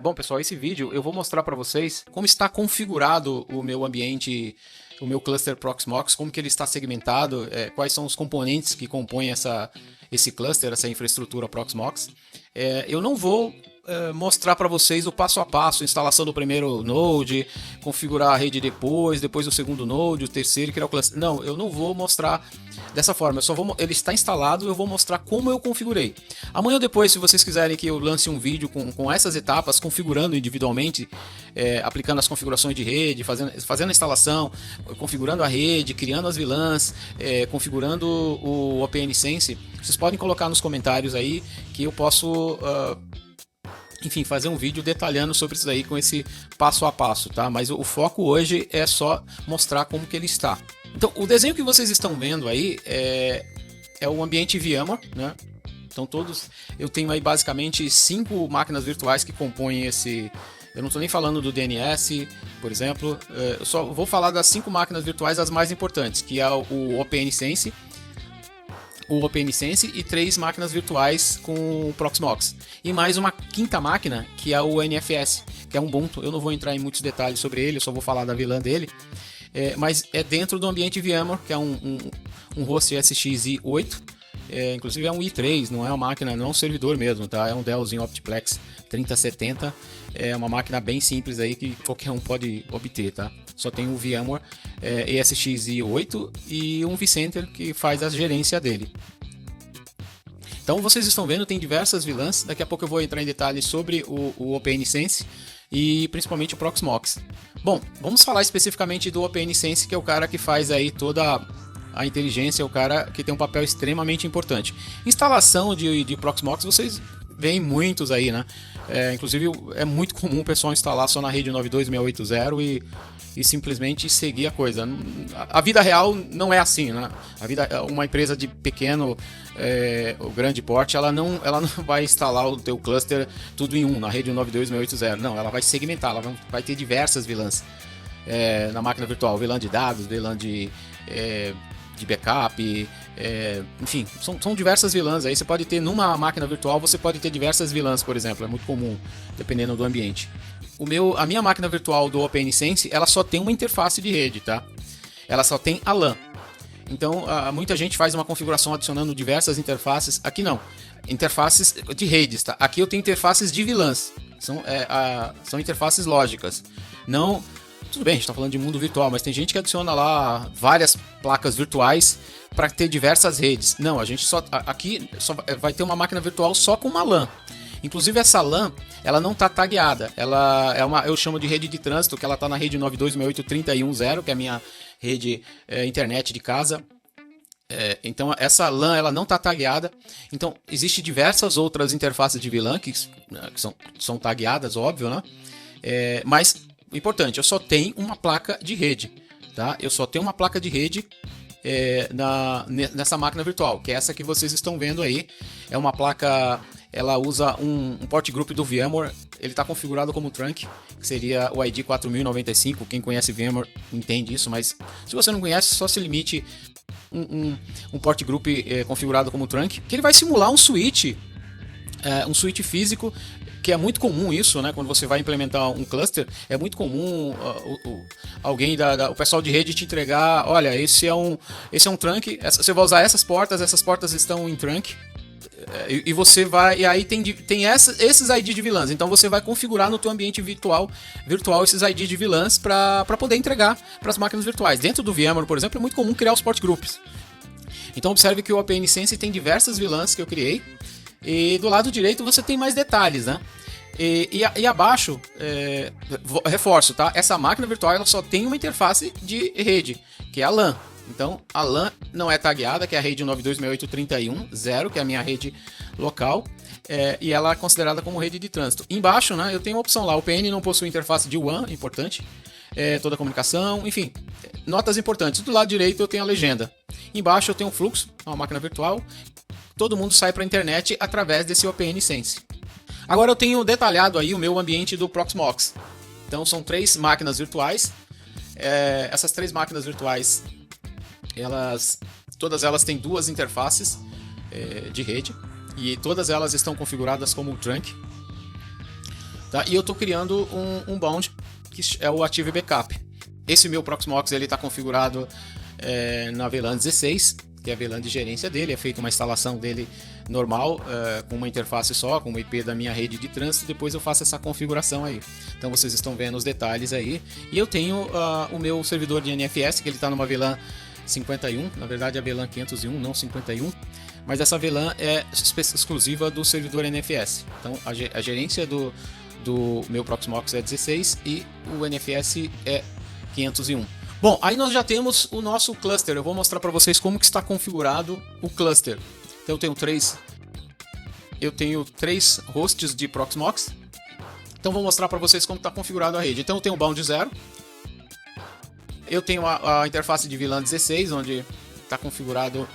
Bom, pessoal, esse vídeo eu vou mostrar para vocês como está configurado o meu ambiente, o meu cluster Proxmox, como que ele está segmentado, quais são os componentes que compõem esse cluster, essa infraestrutura Proxmox. Eu não vou mostrar para vocês o passo a passo, instalação do primeiro node, configurar a rede depois o segundo node, o terceiro, criar o cluster. Não, eu não vou mostrar dessa forma. Ele está instalado, eu vou mostrar como eu configurei. Amanhã ou depois, se vocês quiserem que eu lance um vídeo com essas etapas, configurando individualmente, aplicando as configurações de rede, fazendo a instalação, configurando a rede, criando as VLANs, configurando o OpenSense, vocês podem colocar nos comentários aí que eu posso enfim, fazer um vídeo detalhando sobre isso aí com esse passo a passo, tá? Mas o foco hoje é só mostrar como que ele está. Então, o desenho que vocês estão vendo aí é o ambiente VMware, né? Então eu tenho aí basicamente 5 máquinas virtuais que compõem esse. Eu não estou nem falando do DNS, por exemplo. Eu só vou falar das 5 máquinas virtuais as mais importantes, que é o OpenSense e 3 máquinas virtuais com o Proxmox. E mais uma quinta máquina, que é o NFS, que é um Ubuntu. Eu não vou entrar em muitos detalhes sobre ele, eu só vou falar da VLAN dele. Mas é dentro do ambiente VMware, que é um host SXi8. Inclusive é um i3, não é uma máquina, não é um servidor mesmo, tá? É um Dellzinho Optiplex 3070. É uma máquina bem simples aí que qualquer um pode obter, tá? Só tem o VMware ESXi8 e um vCenter que faz a gerência dele. Então vocês estão vendo, tem diversas VLANs. Daqui a pouco eu vou entrar em detalhes sobre o OpenSense e principalmente o Proxmox. Bom, vamos falar especificamente do OpenSense, que é o cara que faz aí toda a inteligência, é o cara que tem um papel extremamente importante. Instalação de Proxmox, vocês veem muitos aí, né? Inclusive é muito comum o pessoal instalar só na rede 92680 e simplesmente seguir a coisa. A vida real não é assim, né? Uma empresa de pequeno ou grande porte, ela não vai instalar o teu cluster tudo em na rede 92680. Não, ela vai segmentar, ela vai ter diversas VLANs na máquina virtual, VLAN de dados, VLAN de backup, enfim, são diversas VLANs aí. Você pode ter numa máquina virtual, você pode ter diversas VLANs, por exemplo, é muito comum, dependendo do ambiente. A minha máquina virtual do OpenSense, ela só tem uma interface de rede, tá? Ela só tem a LAN. Então, muita gente faz uma configuração adicionando diversas interfaces. Aqui não, interfaces de redes, tá? Aqui eu tenho interfaces de VLANs, são interfaces lógicas. Não, tudo bem, a gente está falando de mundo virtual, mas tem gente que adiciona lá várias placas virtuais para ter diversas redes. Não, a gente aqui só vai ter uma máquina virtual só com uma LAN. Inclusive essa LAN, ela não está tagueada. Ela eu chamo de rede de trânsito, que ela está na rede 9268310, que é a minha rede internet de casa. Então essa LAN ela não está tagueada. Então existem diversas outras interfaces de VLAN que são tagueadas, óbvio, né? Mas importante, eu só tenho uma placa de rede, tá? Eu só tenho uma placa de rede nessa máquina virtual, que é essa que vocês estão vendo aí. É uma placa, ela usa um port group do VMware, ele está configurado como trunk, que seria o ID 4095. Quem conhece VMware entende isso, mas se você não conhece, só se limite um port group configurado como trunk, que ele vai simular um switch físico, que é muito comum isso, né? Quando você vai implementar um cluster, é muito comum alguém o pessoal de rede te entregar, olha, esse é um trunk, você vai usar essas portas estão em trunk, e você vai, e aí tem esses ID de VLANs, então você vai configurar no teu ambiente virtual esses ID de VLANs para poder entregar para as máquinas virtuais. Dentro do VMware, por exemplo, é muito comum criar os port groups. Então observe que o OpenSense tem diversas VLANs que eu criei. E do lado direito você tem mais detalhes, né? E abaixo, reforço, tá? Essa máquina virtual ela só tem uma interface de rede, que é a LAN. Então a LAN não é tagueada, que é a rede 9268310, que é a minha rede local, e ela é considerada como rede de trânsito. Embaixo, né, eu tenho uma opção lá, o PN não possui interface de WAN, importante, toda a comunicação, enfim, notas importantes. Do lado direito eu tenho a legenda. Embaixo eu tenho o fluxo, uma máquina virtual. Todo mundo sai para a internet através desse OpenSense. Agora eu tenho detalhado aí o meu ambiente do Proxmox. Então são 3 máquinas virtuais. Essas 3 máquinas virtuais, todas elas têm 2 interfaces de rede e todas elas estão configuradas como trunk. tá? E eu estou criando um bound que é o Active Backup. Esse meu Proxmox ele está configurado na VLAN 16, que é a VLAN de gerência dele. É feita uma instalação dele normal, com uma interface só, com uma IP da minha rede de trânsito. Depois eu faço essa configuração aí. Então vocês estão vendo os detalhes aí. E eu tenho o meu servidor de NFS, que ele está numa VLAN 51, na verdade é a VLAN 501, não 51. Mas essa VLAN é exclusiva do servidor NFS. Então a gerência do meu Proxmox é 16 e o NFS é 501. Bom, aí nós já temos o nosso cluster. Eu vou mostrar para vocês como que está configurado o cluster. Então eu tenho três hosts de Proxmox. Então vou mostrar para vocês como está configurado a rede. Então eu tenho o bound 0. Eu tenho a interface de VLAN 16, onde está configurado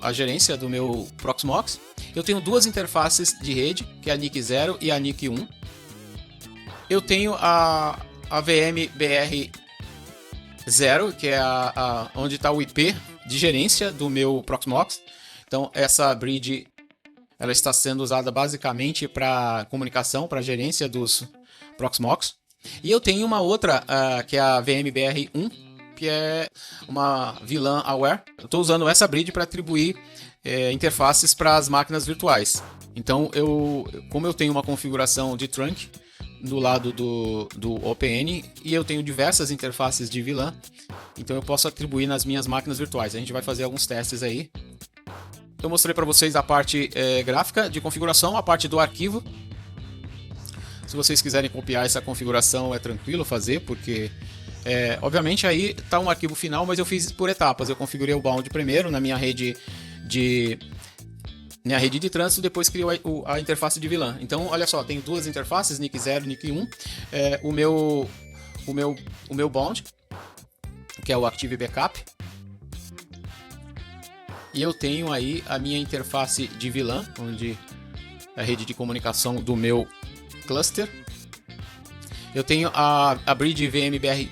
a gerência do meu Proxmox. Eu tenho duas interfaces de rede, que é a NIC 0 e a NIC 1. Eu tenho a VMBR 0, que é onde está o IP de gerência do meu Proxmox. Então essa bridge ela está sendo usada basicamente para comunicação, para gerência dos Proxmox. E eu tenho uma outra, que é a VMBR 1, que é uma VLAN Aware. Eu estou usando essa bridge para atribuir interfaces para as máquinas virtuais. Então, como eu tenho uma configuração de trunk do lado do OPN e eu tenho diversas interfaces de VLAN, então eu posso atribuir nas minhas máquinas virtuais. A gente vai fazer alguns testes aí. Eu mostrei para vocês a parte gráfica de configuração, a parte do arquivo. Se vocês quiserem copiar essa configuração é tranquilo fazer, porque obviamente aí está um arquivo final, mas eu fiz por etapas. Eu configurei o bound primeiro na minha rede de trânsito, depois criou a interface de VLAN. Então, olha só, tem duas interfaces, NIC 0 e NIC 1. O meu bound, que é o Active Backup. E eu tenho aí a minha interface de VLAN, onde é a rede de comunicação do meu cluster. Eu tenho a bridge VMBR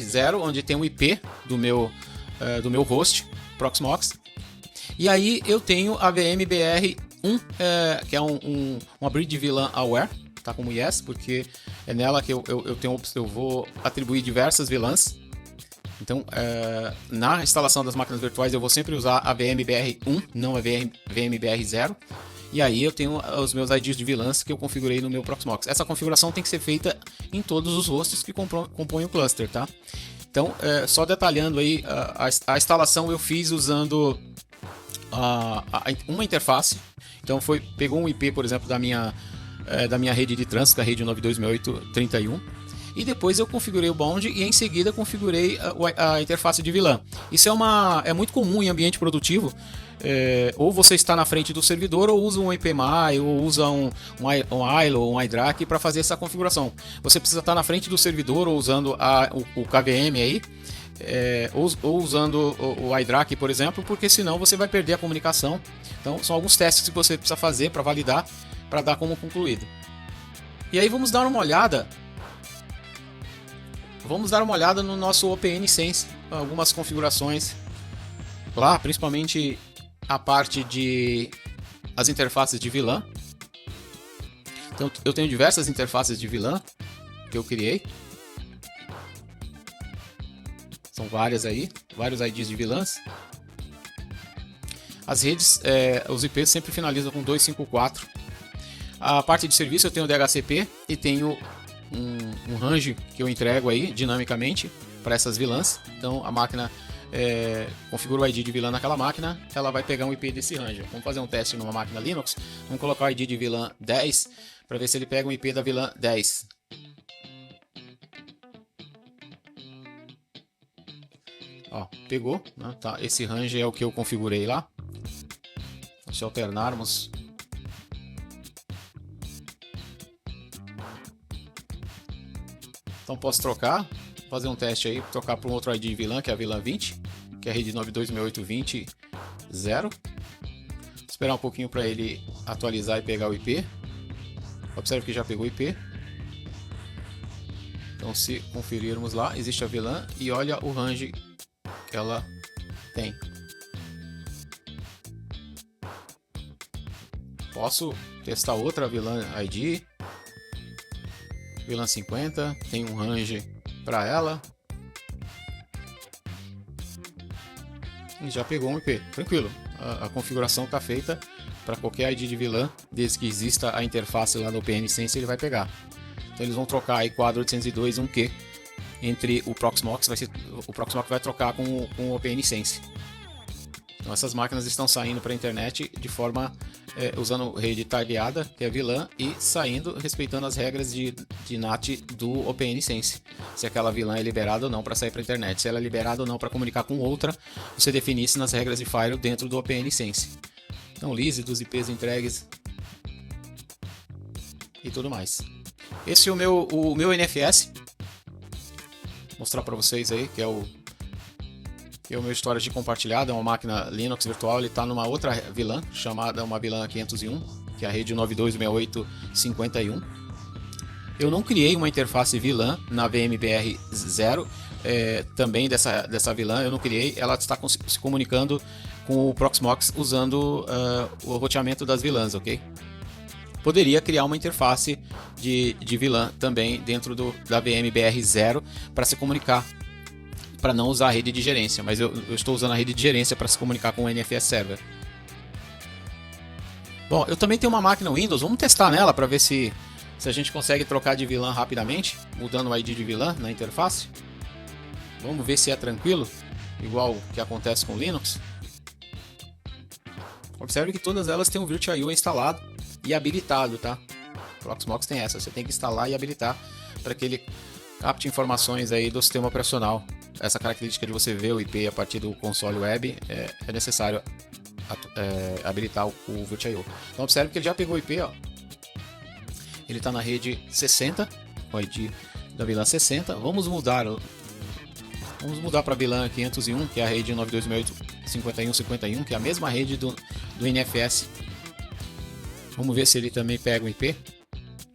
0, onde tem o IP do meu host, Proxmox. E aí eu tenho a VMBR 1, que é uma bridge VLAN Aware, tá como yes, porque é nela que eu vou atribuir diversas VLANs. Então, na instalação das máquinas virtuais eu vou sempre usar a VMBR 1, não a VMBR 0. E aí eu tenho os meus IDs de VLANs que eu configurei no meu Proxmox. Essa configuração tem que ser feita em todos os hosts que compõem o cluster, tá? Então, só detalhando aí, a instalação eu fiz usando uma interface. Então pegou um IP, por exemplo, da minha rede de trânsito, a rede 9268.31. E depois eu configurei o bound e em seguida configurei a interface de VLAN. Isso é muito comum em ambiente produtivo. Ou você está na frente do servidor, ou usa um IPMI, ou usa um ILO, ou um iDRAC para fazer essa configuração. Você precisa estar na frente do servidor, ou usando o KVM aí, ou usando o iDRAC, por exemplo, porque senão você vai perder a comunicação. Então são alguns testes que você precisa fazer para validar, para dar como concluído. E aí vamos dar uma olhada. No nosso OPN Sense, algumas configurações lá, principalmente a parte de as interfaces de VLAN. Então eu tenho diversas interfaces de VLAN que eu criei. São várias aí, vários IDs de VLANs. As redes, os IPs sempre finalizam com 254. A parte de serviço eu tenho o DHCP e tenho um range que eu entrego aí dinamicamente para essas VLANs. Então a máquina configura o ID de VLAN naquela máquina, ela vai pegar um IP desse range. Vamos fazer um teste numa máquina Linux. Vamos colocar o ID de VLAN 10 para ver se ele pega um IP da VLAN 10. Ó, pegou, né? Tá, esse range é o que eu configurei lá. Se alternarmos, então posso trocar, fazer um teste aí, trocar para um outro ID VLAN, que é a VLAN 20, que é a rede 9268.20.0. Esperar um pouquinho para ele atualizar e pegar o IP. Observe que já pegou o IP. Então, se conferirmos lá, existe a VLAN e olha o range que ela tem. Posso testar outra VLAN ID. VLAN 50, tem um range para ela. E já pegou um IP, tranquilo. A configuração está feita para qualquer ID de VLAN, desde que exista a interface lá no OPNSense, ele vai pegar. Então eles vão trocar aí quadro 802 e 1Q entre o Proxmox, o Proxmox vai trocar com o OPNSense. Então essas máquinas estão saindo para a internet de forma usando rede tagueada, que é VLAN, e saindo respeitando as regras de NAT do OPNSense. Se aquela VLAN é liberada ou não para sair para a internet. Se ela é liberada ou não para comunicar com outra, você define isso nas regras de Firewall dentro do OPNSense. Então, lise dos IPs entregues e tudo mais. Esse é o meu NFS. Vou mostrar para vocês aí, que é o meu storage compartilhado, é uma máquina Linux virtual, ele está numa outra VLAN, chamada uma VLAN 501, que é a rede 926851. Eu não criei uma interface VLAN na VMBR0, também dessa VLAN, eu não criei, ela está se comunicando com o Proxmox usando o roteamento das VLANs, ok? Poderia criar uma interface de VLAN também dentro da VMBR0 para se comunicar, para não usar a rede de gerência, mas eu estou usando a rede de gerência para se comunicar com o NFS Server. Bom, eu também tenho uma máquina Windows, vamos testar nela para ver se a gente consegue trocar de VLAN rapidamente, mudando o ID de VLAN na interface. Vamos ver se é tranquilo, igual o que acontece com o Linux. Observe que todas elas têm um VirtualIO instalado e habilitado, tá? O Proxmox tem essa, você tem que instalar e habilitar para que ele capte informações aí do sistema operacional. Essa característica de você ver o IP a partir do console web é necessário habilitar o VirtualIO. Então observe que ele já pegou o IP, ó. Ele está na rede 60, o ID da VLAN 60. Vamos mudar para a VLAN 501, que é a rede 92685151, que é a mesma rede do NFS. Vamos ver se ele também pega o IP.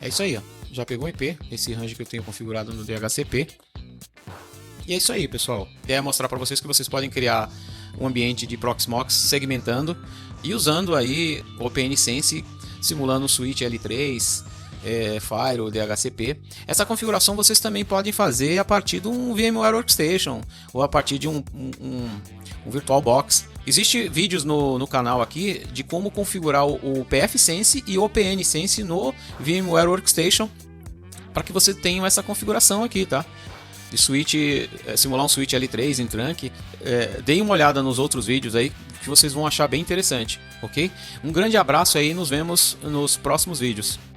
É isso aí, ó. Já pegou o IP, esse range que eu tenho configurado no DHCP. E é isso aí, pessoal. A ideia é mostrar para vocês que vocês podem criar um ambiente de Proxmox segmentando e usando aí o OPNSense, simulando o switch L3, Firewall, DHCP. Essa configuração vocês também podem fazer a partir de um VMware Workstation ou a partir de um VirtualBox. Existem vídeos no canal aqui de como configurar o pfSense e o OPNSense no VMware Workstation para que você tenha essa configuração aqui, tá? De switch, simular um switch L3 em trunk. Deem uma olhada nos outros vídeos aí que vocês vão achar bem interessante, ok? Um grande abraço aí, nos vemos nos próximos vídeos.